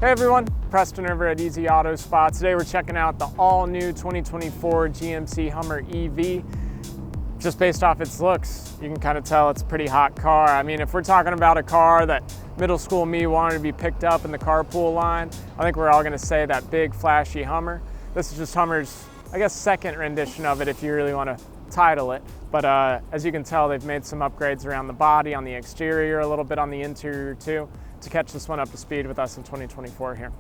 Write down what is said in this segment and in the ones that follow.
Hey everyone, Preston over at Easy Auto Spot. Today we're checking out the all-new 2024 GMC Hummer EV. Just based off its looks, you can kind of tell it's a pretty hot car. I mean, if we're talking about a car that middle school me wanted to be picked up in the carpool line, I think we're all gonna say that big flashy Hummer. This is just Hummer's, I guess, second rendition of it if you really want to title it. But as you can tell, they've made some upgrades around the body, on the exterior, a little bit on the interior too, to catch this one up to speed with us in 2024 here.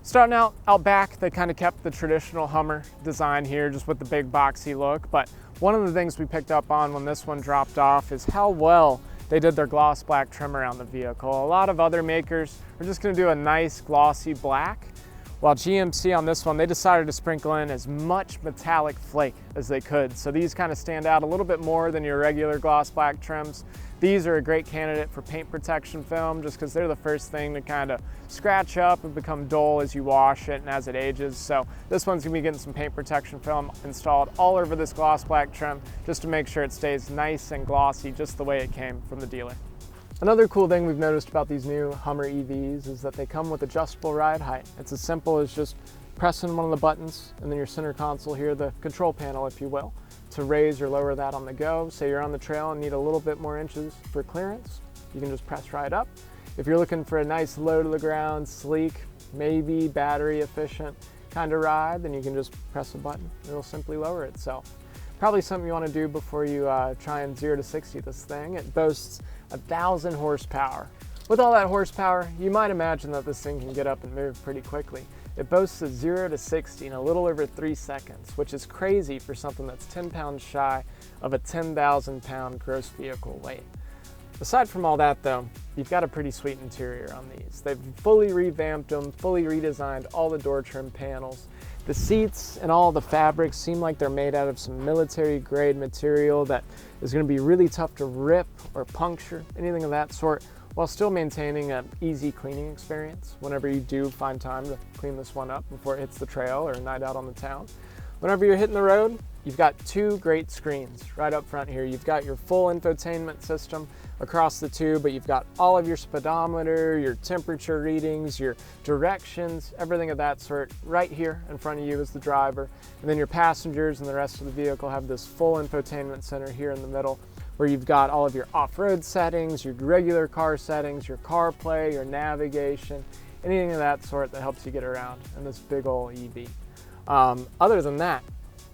Starting out back, they kind of kept the traditional Hummer design here, just with the big boxy look. But one of the things we picked up on when this one dropped off is how well they did their gloss black trim around the vehicle. A lot of other makers are just going to do a nice glossy black, while GMC on this one, they decided to sprinkle in as much metallic flake as they could. So these kind of stand out a little bit more than your regular gloss black trims. These are a great candidate for paint protection film just because they're the first thing to kind of scratch up and become dull as you wash it and as it ages. So this one's gonna be getting some paint protection film installed all over this gloss black trim just to make sure it stays nice and glossy just the way it came from the dealer. Another cool thing we've noticed about these new Hummer EVs is that they come with adjustable ride height. It's as simple as just pressing one of the buttons and then your center console here, the control panel if you will, to raise or lower that on the go. Say you're on the trail and need a little bit more inches for clearance, you can just press right up. If you're looking for a nice low to the ground, sleek, maybe battery efficient kind of ride, then you can just press a button and it'll simply lower itself. Probably something you want to do before you try and 0 to 60 this thing. It boasts 1,000 horsepower. With all that horsepower, you might imagine that this thing can get up and move pretty quickly. It boasts a 0 to 60 in a little over 3 seconds, which is crazy for something that's 10 pounds shy of a 10,000 pound gross vehicle weight. Aside from all that though, you've got a pretty sweet interior on these. They've fully revamped them, fully redesigned all the door trim panels. The seats and all the fabrics seem like they're made out of some military grade material that is going to be really tough to rip or puncture, anything of that sort, while still maintaining an easy cleaning experience whenever you do find time to clean this one up before it hits the trail or a night out on the town. Whenever you're hitting the road, you've got two great screens right up front here. You've got your full infotainment system across the two, but you've got all of your speedometer, your temperature readings, your directions, everything of that sort right here in front of you as the driver. And then your passengers and the rest of the vehicle have this full infotainment center here in the middle, where you've got all of your off-road settings, your regular car settings, your CarPlay, your navigation, anything of that sort that helps you get around in this big old EV. Other than that,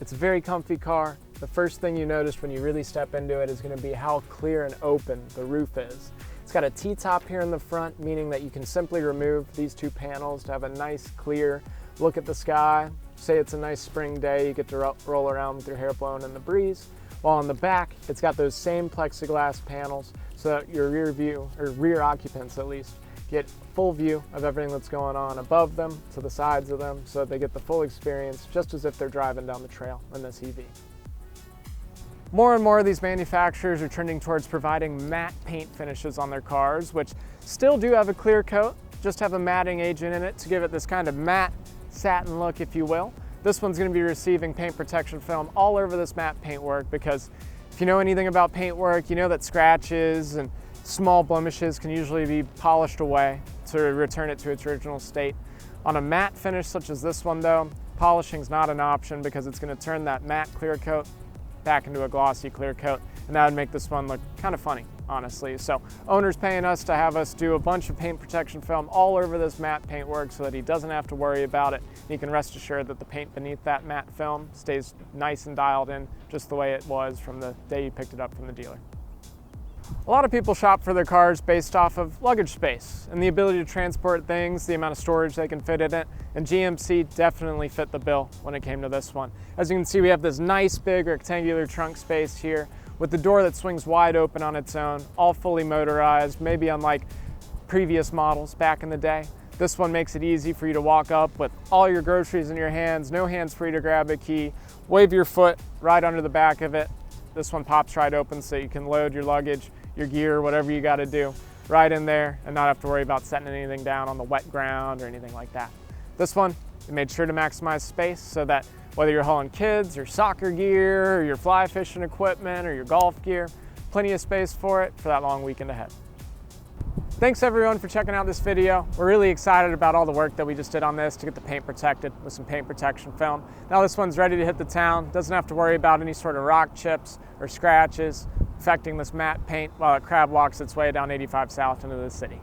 it's a very comfy car. The first thing you notice when you really step into it is going to be how clear and open the roof is. It's got a T-top here in the front, meaning that you can simply remove these two panels to have a nice clear look at the sky. Say it's a nice spring day, you get to roll around with your hair blowing in the breeze. While on the back, it's got those same plexiglass panels so that your rear view, or rear occupants at least, get full view of everything that's going on above them, to the sides of them, so that they get the full experience just as if they're driving down the trail in this EV. More and more of these manufacturers are trending towards providing matte paint finishes on their cars, which still do have a clear coat, just have a matting agent in it to give it this kind of matte satin look, if you will. This one's going to be receiving paint protection film all over this matte paintwork because if you know anything about paintwork, you know that scratches and small blemishes can usually be polished away to return it to its original state. On a matte finish such as this one though, polishing's not an option because it's going to turn that matte clear coat back into a glossy clear coat, and that would make this one look kind of funny, honestly. So owner's paying us to have us do a bunch of paint protection film all over this matte paintwork so that he doesn't have to worry about it. He can rest assured that the paint beneath that matte film stays nice and dialed in just the way it was from the day you picked it up from the dealer. A lot of people shop for their cars based off of luggage space and the ability to transport things, the amount of storage they can fit in it, and GMC definitely fit the bill when it came to this one. As you can see, we have this nice big rectangular trunk space here with the door that swings wide open on its own, all fully motorized, maybe unlike previous models back in the day. This one makes it easy for you to walk up with all your groceries in your hands, no hands free to grab a key, wave your foot right under the back of it. This one pops right open so you can load your luggage, your gear, whatever you got to do right in there and not have to worry about setting anything down on the wet ground or anything like that. This one, we made sure to maximize space so that whether you're hauling kids or soccer gear or your fly fishing equipment or your golf gear, plenty of space for it for that long weekend ahead. Thanks everyone for checking out this video. We're really excited about all the work that we just did on this to get the paint protected with some paint protection film. Now this one's ready to hit the town. Doesn't have to worry about any sort of rock chips or scratches affecting this matte paint while it crab walks its way down 85 South into the city.